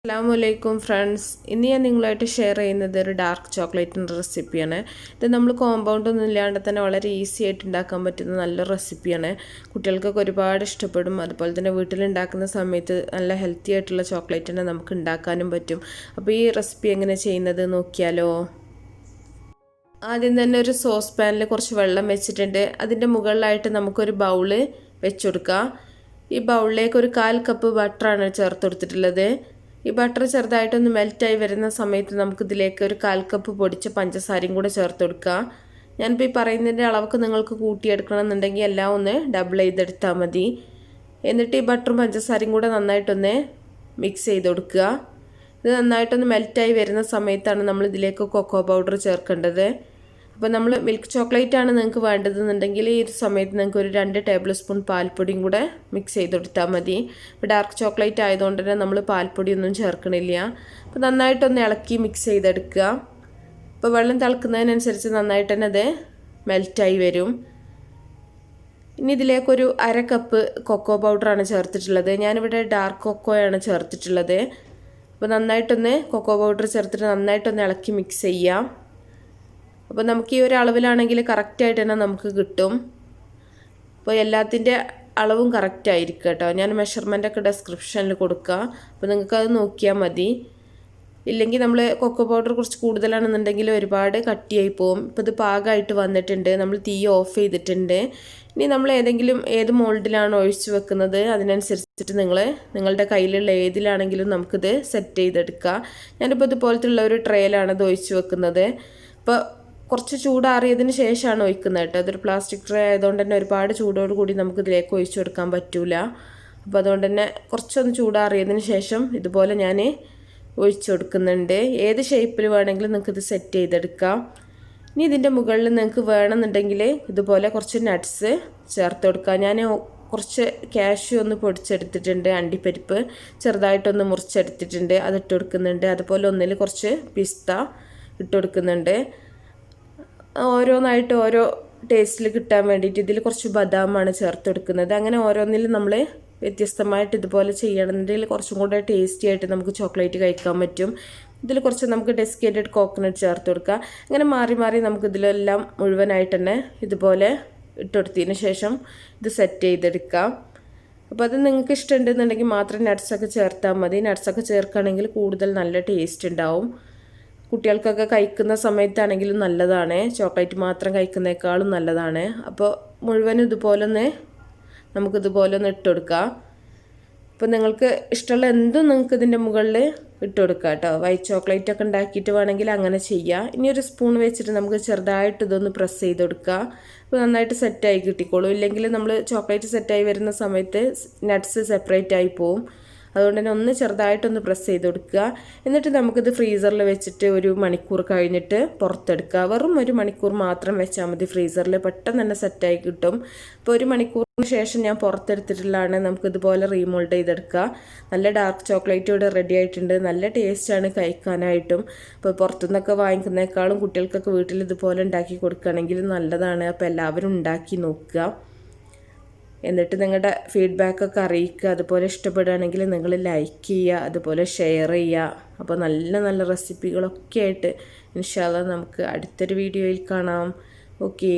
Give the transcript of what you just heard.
അസ്സലാമലൈക്കും ഫ്രണ്ട്സ്. ഇന്ന് ഞാൻ നിങ്ങളായിട്ട് ഷെയർ ചെയ്യുന്നത് ഒരു ഡാർക്ക് ചോക്ലേറ്റിൻ്റെ റെസിപ്പിയാണ്. ഇത് നമ്മൾ കോമ്പൗണ്ടൊന്നും ഇല്ലാണ്ട് തന്നെ വളരെ ഈസി ആയിട്ട് ഉണ്ടാക്കാൻ പറ്റുന്ന നല്ലൊരു റെസിപ്പിയാണ്. കുട്ടികൾക്കൊക്കെ ഒരുപാട് ഇഷ്ടപ്പെടും. അതുപോലെ തന്നെ വീട്ടിലുണ്ടാക്കുന്ന സമയത്ത് നല്ല ഹെൽത്തി ആയിട്ടുള്ള ചോക്ലേറ്റ് തന്നെ നമുക്ക് ഉണ്ടാക്കാനും പറ്റും. അപ്പോൾ ഈ റെസിപ്പി എങ്ങനെ ചെയ്യുന്നത് നോക്കിയാലോ. ആദ്യം തന്നെ ഒരു സോസ് പാനിൽ കുറച്ച് വെള്ളം വെച്ചിട്ടുണ്ട്. അതിൻ്റെ മുകളിലായിട്ട് നമുക്കൊരു ബൗള് വെച്ചുകൊടുക്കാം. ഈ ബൗളിലേക്ക് ഒരു 1/4 കപ്പ് ബട്ടറാണ് ചേർത്ത് കൊടുത്തിട്ടുള്ളത്. ഈ ബട്ടർ ചെറുതായിട്ടൊന്ന് മെൽറ്റായി വരുന്ന സമയത്ത് നമുക്കിതിലേക്ക് ഒരു 1/4 കപ്പ് പൊടിച്ച പഞ്ചസാരയും കൂടെ ചേർത്ത് കൊടുക്കാം. ഞാനിപ്പോൾ ഈ പറയുന്നതിൻ്റെ അളവൊക്കെ നിങ്ങൾക്ക് കൂട്ടിയെടുക്കണം എന്നുണ്ടെങ്കിൽ എല്ലാം ഒന്ന് ഡബിൾ ചെയ്തെടുത്താൽ മതി. എന്നിട്ട് ഈ ബട്ടറും പഞ്ചസാരയും കൂടെ നന്നായിട്ടൊന്ന് മിക്സ് ചെയ്ത് കൊടുക്കുക. ഇത് നന്നായിട്ടൊന്ന് മെൽറ്റായി വരുന്ന സമയത്താണ് നമ്മൾ ഇതിലേക്ക് കൊക്കോ പൗഡർ ചേർക്കേണ്ടത്. അപ്പോൾ നമ്മൾ മിൽക്ക് ചോക്ലേറ്റ് ആണ് നിങ്ങൾക്ക് വേണ്ടതെന്നുണ്ടെങ്കിൽ ഈ ഒരു സമയത്ത് നിങ്ങൾക്ക് ഒരു 2 ടേബിൾ സ്പൂൺ പാൽപ്പൊടിയും കൂടെ മിക്സ് ചെയ്ത് കൊടുത്താൽ മതി. ഇപ്പോൾ ഡാർക്ക് ചോക്ലേറ്റ് ആയതുകൊണ്ട് തന്നെ നമ്മൾ പാൽപ്പൊടിയൊന്നും ചേർക്കണില്ല. അപ്പോൾ നന്നായിട്ടൊന്ന് ഇളക്കി മിക്സ് ചെയ്തെടുക്കുക. അപ്പോൾ വെള്ളം തിളക്കുന്നതിനനുസരിച്ച് നന്നായിട്ട് തന്നെ അത് മെൽറ്റായി വരും. ഇനി ഇതിലേക്കൊരു 1/2 കപ്പ് കൊക്കോ പൗഡറാണ് ചേർത്തിട്ടുള്ളത്. ഞാനിവിടെ ഡാർക്ക് കൊക്കോയാണ് ചേർത്തിട്ടുള്ളത്. അപ്പോൾ നന്നായിട്ടൊന്ന് കൊക്കോ പൗഡർ ചേർത്തിട്ട് നന്നായിട്ടൊന്ന് ഇളക്കി മിക്സ് ചെയ്യാം. അപ്പോൾ നമുക്ക് ഈ ഒരു അളവിലാണെങ്കിൽ കറക്റ്റായിട്ട് തന്നെ നമുക്ക് കിട്ടും. അപ്പോൾ എല്ലാത്തിൻ്റെ അളവും കറക്റ്റ് ആയിരിക്കും കേട്ടോ. ഞാൻ മെഷർമെൻറ്റൊക്കെ ഡിസ്ക്രിപ്ഷനിൽ കൊടുക്കുക. അപ്പോൾ നിങ്ങൾക്കത് നോക്കിയാൽ മതി. ഇല്ലെങ്കിൽ നമ്മൾ കൊക്കോ പൗഡർ കുറച്ച് കൂടുതലാണെന്നുണ്ടെങ്കിൽ ഒരുപാട് കട്ടിയായി പോകും. ഇപ്പോൾ ഇത് പാകമായിട്ട് വന്നിട്ടുണ്ട്. നമ്മൾ തീ ഓഫ് ചെയ്തിട്ടുണ്ട്. ഇനി നമ്മൾ ഏത് മോൾഡിലാണ് ഒഴിച്ച് വെക്കുന്നത് അതിനനുസരിച്ചിട്ട് നിങ്ങളുടെ കയ്യിലുള്ള ഏതിലാണെങ്കിലും നമുക്കിത് സെറ്റ് ചെയ്തെടുക്കാം. ഞാനിപ്പോൾ ഇതുപോലത്തുള്ള ഒരു ട്രേയിലാണ് ഇത് ഒഴിച്ച് വെക്കുന്നത്. അപ്പോൾ കുറച്ച് ചൂടാറിയതിന് ശേഷമാണ് ഒഴിക്കുന്നത് കേട്ടോ. അതൊരു പ്ലാസ്റ്റിക് ട്രേ ആയതുകൊണ്ട് തന്നെ ഒരുപാട് ചൂടോട് കൂടി നമുക്കിതിലേക്ക് ഒഴിച്ചു കൊടുക്കാൻ പറ്റില്ല. അപ്പോൾ അതുകൊണ്ട് തന്നെ കുറച്ചൊന്ന് ചൂടാറിയതിന് ശേഷം ഇതുപോലെ ഞാൻ ഒഴിച്ചു കൊടുക്കുന്നുണ്ട്. ഏത് ഷേപ്പിൽ വേണമെങ്കിലും നിങ്ങൾക്കിത് സെറ്റ് ചെയ്തെടുക്കാം. ഇനി ഇതിൻ്റെ മുകളിൽ നിങ്ങൾക്ക് വേണമെന്നുണ്ടെങ്കിൽ ഇതുപോലെ കുറച്ച് നട്ട്സ് ചേർത്ത് കൊടുക്കാം. ഞാൻ കുറച്ച് കാഷ്യൂ ഒന്ന് പൊടിച്ചെടുത്തിട്ടുണ്ട്. അണ്ടിപ്പരിപ്പ് ചെറുതായിട്ടൊന്ന് മുറിച്ചെടുത്തിട്ടുണ്ട്, അതിട്ട് കൊടുക്കുന്നുണ്ട്. അതുപോലെ ഒന്നിൽ കുറച്ച് പിസ്ത ഇട്ട് കൊടുക്കുന്നുണ്ട്. ഓരോന്നായിട്ട് ഓരോ ടേസ്റ്റിൽ കിട്ടാൻ വേണ്ടിയിട്ട് ഇതിൽ കുറച്ച് ബദാമാണ് ചേർത്ത് കൊടുക്കുന്നത്. അങ്ങനെ ഓരോന്നിലും നമ്മൾ വ്യത്യസ്തമായിട്ട് ഇതുപോലെ ചെയ്യണമെന്നുണ്ടെങ്കിൽ കുറച്ചും കൂടെ ടേസ്റ്റി ആയിട്ട് നമുക്ക് ചോക്ലേറ്റ് കഴിക്കാൻ പറ്റും. ഇതിൽ കുറച്ച് നമുക്ക് ഡെസ്കേറ്റഡ് കോക്കനട്ട് ചേർത്ത് കൊടുക്കുക. അങ്ങനെ മാറി മാറി നമുക്കിതിലെല്ലാം മുഴുവനായിട്ട് തന്നെ ഇതുപോലെ ഇട്ടുകൊടുത്തതിന് ശേഷം ഇത് സെറ്റ് ചെയ്തെടുക്കാം. അപ്പോൾ അത് നിങ്ങൾക്ക് ഇഷ്ടമുണ്ടെന്നുണ്ടെങ്കിൽ മാത്രം നട്ട്സൊക്കെ ചേർത്താൽ മതി. നട്ട്സൊക്കെ ചേർക്കുകയാണെങ്കിൽ കൂടുതൽ നല്ല ടേസ്റ്റ് ഉണ്ടാവും. കുട്ടികൾക്കൊക്കെ കഴിക്കുന്ന സമയത്താണെങ്കിലും നല്ലതാണ്. ചോക്ലേറ്റ് മാത്രം കഴിക്കുന്നേക്കാളും നല്ലതാണ്. അപ്പോൾ മുഴുവനും നമുക്കിതുപോലെ ഒന്ന് ഇട്ട് കൊടുക്കാം. അപ്പോൾ നിങ്ങൾക്ക് ഇഷ്ടമുള്ള എന്തും നിങ്ങൾക്ക് ഇതിൻ്റെ മുകളിൽ ഇട്ട് കൊടുക്കാം കേട്ടോ. വൈറ്റ് ചോക്ലേറ്റ് ഒക്കെ ഉണ്ടാക്കിയിട്ട് വേണമെങ്കിൽ അങ്ങനെ ചെയ്യാം. ഇനി ഒരു സ്പൂൺ വെച്ചിട്ട് നമുക്ക് ചെറുതായിട്ട് ഇതൊന്ന് പ്രസ് ചെയ്ത് കൊടുക്കുക. അപ്പോൾ നന്നായിട്ട് സെറ്റായി കിട്ടിക്കോളും. ഇല്ലെങ്കിൽ നമ്മൾ ചോക്ലേറ്റ് സെറ്റായി വരുന്ന സമയത്ത് നട്ട്സ് സെപ്പറേറ്റ് ആയി പോവും. അതുകൊണ്ട് തന്നെ ഒന്ന് ചെറുതായിട്ടൊന്ന് പ്രസ് ചെയ്ത് കൊടുക്കുക. എന്നിട്ട് നമുക്കിത് ഫ്രീസറിൽ വെച്ചിട്ട് 1 മണിക്കൂർ കഴിഞ്ഞിട്ട് പുറത്തെടുക്കുക. വെറും 1 മണിക്കൂർ മാത്രം വെച്ചാൽ മതി ഫ്രീസറിൽ. പെട്ടെന്ന് തന്നെ സെറ്റായി കിട്ടും. അപ്പോൾ 1 മണിക്കൂറിന് ശേഷം ഞാൻ പുറത്തെടുത്തിട്ടുള്ളതാണ്. നമുക്കിതുപോലെ റീമോൾഡ് ചെയ്തെടുക്കുക. നല്ല ഡാർക്ക് ചോക്ലേറ്റ് ഇവിടെ റെഡി ആയിട്ടുണ്ട്. നല്ല ടേസ്റ്റാണ് കഴിക്കാനായിട്ടും. അപ്പോൾ പുറത്തുനിന്നൊക്കെ വാങ്ങിക്കുന്നേക്കാളും കുട്ടികൾക്കൊക്കെ വീട്ടിൽ ഇതുപോലെ ഉണ്ടാക്കി കൊടുക്കുകയാണെങ്കിൽ നല്ലതാണ്. അപ്പോൾ എല്ലാവരും ഉണ്ടാക്കി നോക്കുക. എന്നിട്ട് നിങ്ങളുടെ ഫീഡ്ബാക്കൊക്കെ അറിയിക്കുക. അതുപോലെ ഇഷ്ടപ്പെടുകയാണെങ്കിൽ നിങ്ങൾ ലൈക്ക് ചെയ്യുക, അതുപോലെ ഷെയർ ചെയ്യുക. അപ്പോൾ നല്ല നല്ല റെസിപ്പികളൊക്കെ ആയിട്ട് ഇൻഷാ അല്ലാഹ് നമുക്ക് അടുത്തൊരു വീഡിയോയിൽ കാണാം. ഓക്കേ.